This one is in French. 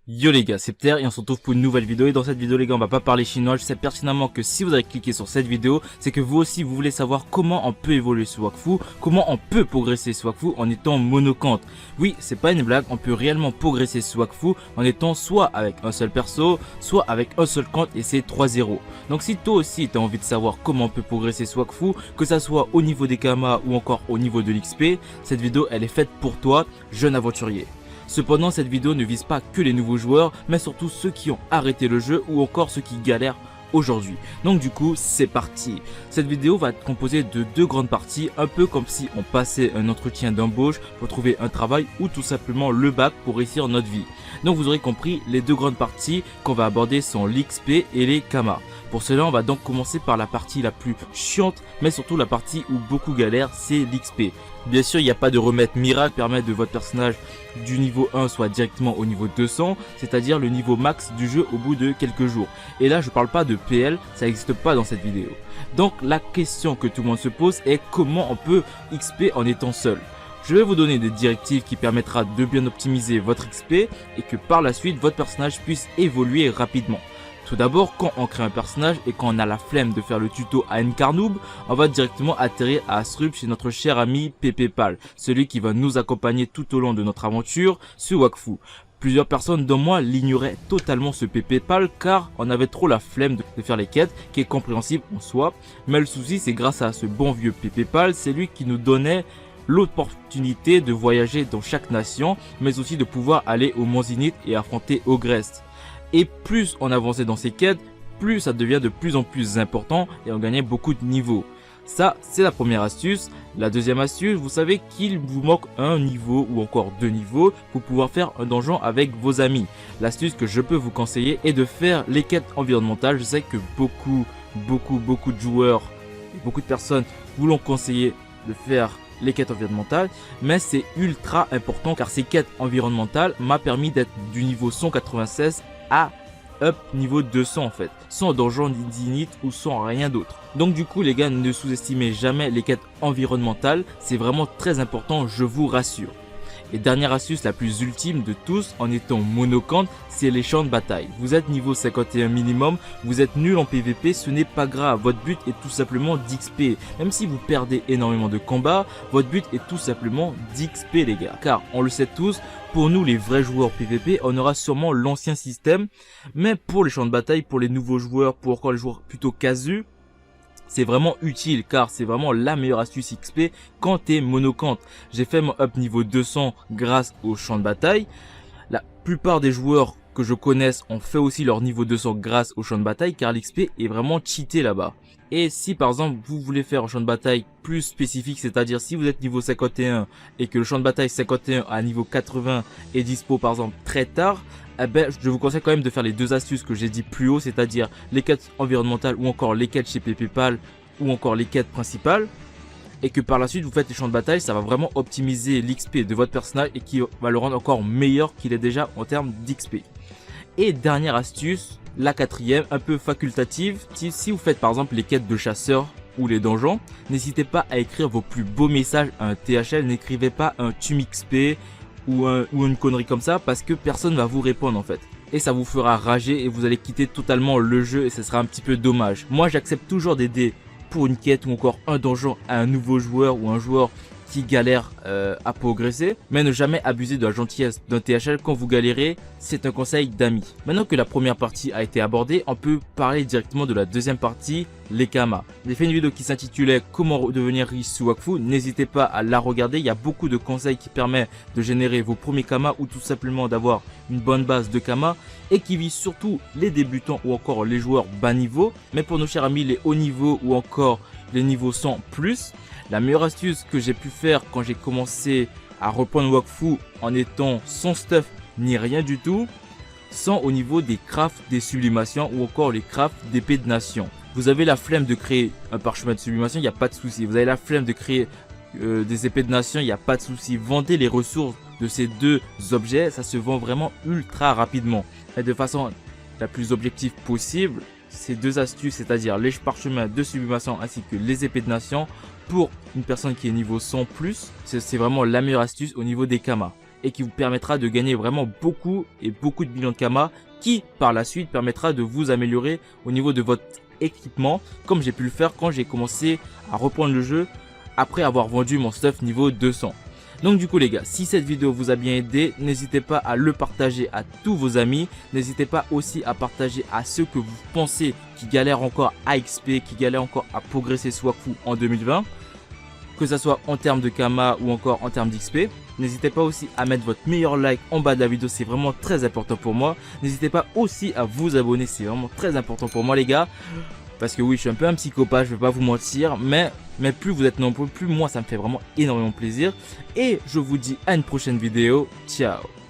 Yo les gars, c'est Pter et on se retrouve pour une nouvelle vidéo. Et dans cette vidéo les gars, on va pas parler chinois. Je sais pertinemment que si vous avez cliqué sur cette vidéo, c'est que vous aussi vous voulez savoir comment on peut évoluer sur Wakfu, comment on peut progresser sur Wakfu en étant monocante. Oui, c'est pas une blague, on peut réellement progresser sur Wakfu en étant soit avec un seul perso, soit avec un seul compte et c'est 3-0. Donc si toi aussi tu as envie de savoir comment on peut progresser sur Wakfu, que ça soit au niveau des kamas ou encore au niveau de l'XP, cette vidéo elle est faite pour toi, jeune aventurier. Cependant, cette vidéo ne vise pas que les nouveaux joueurs, mais surtout ceux qui ont arrêté le jeu ou encore ceux qui galèrent aujourd'hui. Donc du coup, c'est parti. Cette vidéo va être composée de deux grandes parties, un peu comme si on passait un entretien d'embauche pour trouver un travail ou tout simplement le bac pour réussir notre vie. Donc vous aurez compris, les deux grandes parties qu'on va aborder sont l'XP et les kamas. Pour cela, on va donc commencer par la partie la plus chiante, mais surtout la partie où beaucoup galèrent, c'est l'XP. Bien sûr, il n'y a pas de remède miracle permettre de votre personnage du niveau 1 soit directement au niveau 200, c'est-à-dire le niveau max du jeu au bout de quelques jours. Et là, je parle pas de PL, ça n'existe pas dans cette vidéo. Donc la question que tout le monde se pose est comment on peut XP en étant seul. Je vais vous donner des directives qui permettra de bien optimiser votre XP et que par la suite votre personnage puisse évoluer rapidement. Tout d'abord, quand on crée un personnage et quand on a la flemme de faire le tuto à Nkarnoob, on va directement atterrir à Astrup chez notre cher ami PPPal, celui qui va nous accompagner tout au long de notre aventure sur Wakfu. Plusieurs personnes dont moi l'ignoraient totalement ce PPPal car on avait trop la flemme de faire les quêtes, qui est compréhensible en soi. Mais le souci c'est grâce à ce bon vieux PPPal, c'est lui qui nous donnait l'opportunité de voyager dans chaque nation, mais aussi de pouvoir aller au Mont Zenith et affronter Ogrest. Et plus on avançait dans ces quêtes, plus ça devient de plus en plus important et on gagnait beaucoup de niveaux. Ça, c'est la première astuce. La deuxième astuce, vous savez qu'il vous manque un niveau ou encore deux niveaux pour pouvoir faire un donjon avec vos amis. L'astuce que je peux vous conseiller est de faire les quêtes environnementales. Je sais que beaucoup de joueurs, beaucoup de personnes vous l'ont conseillé de faire les quêtes environnementales, mais c'est ultra important car ces quêtes environnementales m'a permis d'être du niveau 196 à up niveau 200 en fait, sans donjon Zenith ou sans rien d'autre. Donc du coup les gars, ne sous-estimez jamais les quêtes environnementales, c'est vraiment très important, je vous rassure. Et dernière astuce la plus ultime de tous en étant monocante, c'est les champs de bataille. Vous êtes niveau 51 minimum, vous êtes nul en PVP, ce n'est pas grave, votre but est tout simplement d'XP. Même si vous perdez énormément de combats, votre but est tout simplement d'XP les gars. Car on le sait tous, pour nous les vrais joueurs PVP, on aura sûrement l'ancien système. Mais pour les champs de bataille, pour les nouveaux joueurs, pour encore les joueurs plutôt casus, c'est vraiment utile car c'est vraiment la meilleure astuce XP quand t'es monocante. J'ai fait mon up niveau 200 grâce au champ de bataille. La plupart des joueurs que je connaisse ont fait aussi leur niveau 200 grâce au champ de bataille car l'XP est vraiment cheaté là-bas. Et si par exemple vous voulez faire un champ de bataille plus spécifique, c'est-à-dire si vous êtes niveau 51 et que le champ de bataille 51 à niveau 80 est dispo par exemple très tard, eh ben, je vous conseille quand même de faire les deux astuces que j'ai dit plus haut, c'est-à-dire les quêtes environnementales ou encore les quêtes chez PPPal ou encore les quêtes principales. Et que par la suite vous faites les champs de bataille, ça va vraiment optimiser l'XP de votre personnage et qui va le rendre encore meilleur qu'il est déjà en termes d'XP. Et dernière astuce, la quatrième, un peu facultative, si vous faites par exemple les quêtes de chasseurs ou les donjons, n'hésitez pas à écrire vos plus beaux messages à un THL, n'écrivez pas un TumXP ou une connerie comme ça parce que personne va vous répondre en fait. Et ça vous fera rager et vous allez quitter totalement le jeu et ce sera un petit peu dommage. Moi j'accepte toujours d'aider pour une quête ou encore un donjon à un nouveau joueur ou un joueur qui galère à progresser, mais ne jamais abuser de la gentillesse d'un THL quand vous galérez, c'est un conseil d'amis. Maintenant que la première partie a été abordée, on peut parler directement de la deuxième partie, les kamas. J'ai fait une vidéo qui s'intitulait comment devenir riche sur Wakfu, n'hésitez pas à la regarder, il y a beaucoup de conseils qui permettent de générer vos premiers kamas ou tout simplement d'avoir une bonne base de kamas et qui vise surtout les débutants ou encore les joueurs bas niveau, mais pour nos chers amis les hauts niveaux ou encore les niveaux 100 plus, la meilleure astuce que j'ai pu faire quand j'ai commencé à reprendre Wakfu en étant sans stuff ni rien du tout, sans au niveau des crafts des sublimations ou encore les crafts d'épée de nation. Vous avez la flemme de créer un parchemin de sublimation, il n'y a pas de souci. Vous avez la flemme de créer des épées de nation, il n'y a pas de souci. Vendez les ressources de ces deux objets, ça se vend vraiment ultra rapidement. Et de façon la plus objective possible, ces deux astuces, c'est-à-dire les parchemins de sublimation ainsi que les épées de nation, pour une personne qui est niveau 100+, c'est vraiment la meilleure astuce au niveau des kamas. et qui vous permettra de gagner vraiment beaucoup de millions de Kama qui par la suite permettra de vous améliorer au niveau de votre équipement comme j'ai pu le faire quand j'ai commencé à reprendre le jeu après avoir vendu mon stuff niveau 200. Donc du coup les gars, si cette vidéo vous a bien aidé, n'hésitez pas à le partager à tous vos amis. N'hésitez pas aussi à partager à ceux que vous pensez qui galèrent encore à XP, qui galèrent encore à progresser Swagfu en 2020. Que ce soit en termes de Kama ou encore en termes d'XP. N'hésitez pas aussi à mettre votre meilleur like en bas de la vidéo, c'est vraiment très important pour moi. N'hésitez pas aussi à vous abonner, c'est vraiment très important pour moi les gars. Parce que oui, je suis un peu un psychopathe, je vais pas vous mentir, mais plus vous êtes nombreux, plus moi ça me fait vraiment énormément plaisir. Et je vous dis à une prochaine vidéo, ciao.